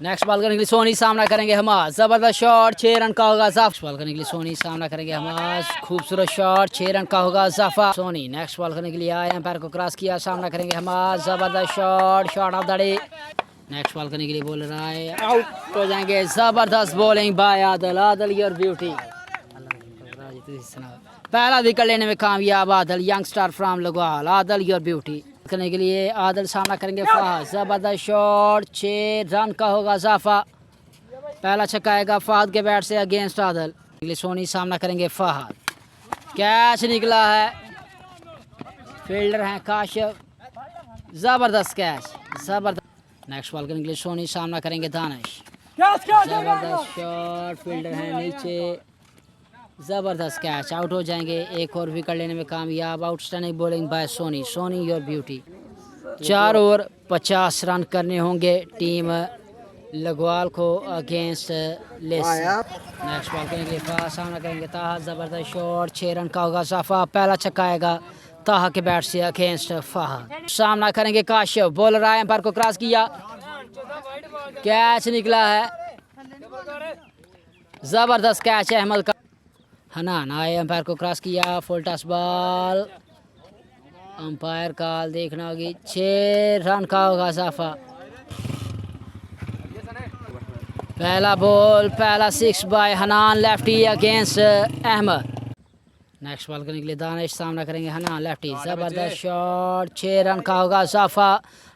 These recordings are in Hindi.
नेक्स्ट बॉल करने के लिए सोनी सामना करेंगे हमास, जबरदस्त शॉट 6 रन का होगा जाफा। बॉल करने के लिए सोनी सामना करेंगे हमास, खूबसूरत शॉट 6 रन का होगा जाफा। सोनी नेक्स्ट बॉल करने के लिए आए, एम्पायर को क्रॉस किया, सामना करेंगे हमास, जबरदस्त shot of the day. Next ball करने के लिए बोल रहा है, आउट हो जाएंगे। जबरदस्त bowling bye Adal, Adal your beauty. पहला विकेट लेने में कामयाब आदल, यंगस्टर फ्रॉम लगवाल, आदल योर ब्यूटी। करने के लिए आदल सामना करेंगे फहद, जबरदस्त शॉट 6 रन का होगा जाफा। पहला छक्का आएगा फहद के बैट से अगेंस्ट आदल। सोनी सामना करेंगे फहद, कैच निकला है, फील्डर हैं काशिफ, जबरदस्त कैच, जबरदस्त। नेक्स्ट बॉल करने के लिए सोनी सामना करेंगे दानिश, जबरदस्त शॉट, फील्डर हैं नीचे, जबरदस्त कैच, आउट हो जाएंगे। एक और विकेट लेने में कामयाब, outstanding bowling by Soni, Soni your beauty. 4 over 50 run करने होंगे टीम लगवाल को अगेंस्ट लेस। नेक्स्ट बॉल करेंगे सामना करेंगे ताहा, जबरदस्त शॉट 6 रन का होगा साफा। पहला छक्का आएगा ताहा के बैट से अगेंस्ट फहद। सामना करेंगे काशिफ, बॉलर आए, एम्पायर को क्रॉस किया, कैच निकला है, जबरदस्त कैच है अहमद का। हनान आए, एम्पायर को क्रॉस किया, full toss ball, umpire call देखना होगी, 6 रन का होगा साफा। पहला बॉल, पहला 6 by Hanan, lefty against Ahmed. Next ball करने के लिए दानिश सामना करेंगे हनान, लेफ्टी, जबरदस्त शॉट 6 रन का होगा साफा।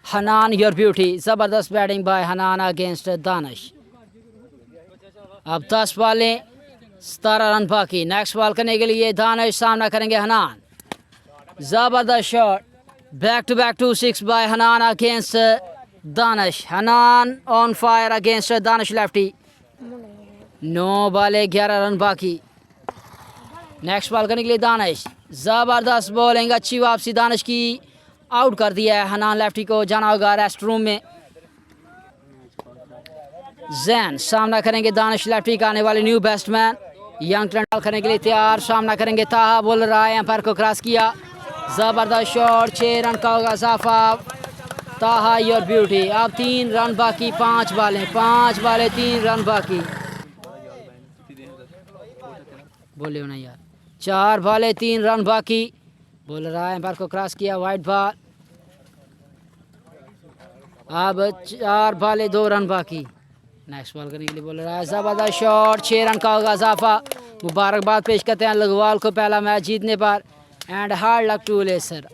हनान योर ब्यूटी, जबरदस्त batting by Hanan against Danish. अब 10 बॉलें 17 रन बाकी। नेक्स्ट बॉल करने के लिए दानिश सामना करेंगे हनान, जबरदस्त shot, back to 6 by Hanan against Danish. Hanan on fire against Danish lefty. 9 बॉलें 11 रन बाकी। नेक्स्ट बॉल करने के लिए दानिश, जबरदस्त बॉलिंग, अच्छी वापसी दानिश की, आउट कर दिया है हनान लेफ्टी को, जाना होगा रेस्ट रूम में। जैन सामना करेंगे दानिश लेफ्टी का, आने वाले न्यू बैट्समैन, यंग टैलेंट करने के लिए तैयार, सामना करेंगे ताहा, बोल रहा है, एम्पायर को क्रॉस किया, जबरदस्त शॉट 6 रन का होगा साफा। ताहा योर ब्यूटी। अब 3 रन बाकी, 5 बॉलें 3 रन बाकी। बोले हो ना यार, 4 बॉलें 3 रन बाकी, बोल रहा है, एम्पायर को क्रॉस किया, वाइट बॉल। अब 4 बॉलें 2 रन बाकी। नेक्स्ट बॉल करने के लिए बोल रहा है, जबरदस्त शॉट 6 रन का होगा इजाफा। मुबारकबाद पेश करते हैं लगवाल को पहला मैच जीतने पर, and hard luck to laser.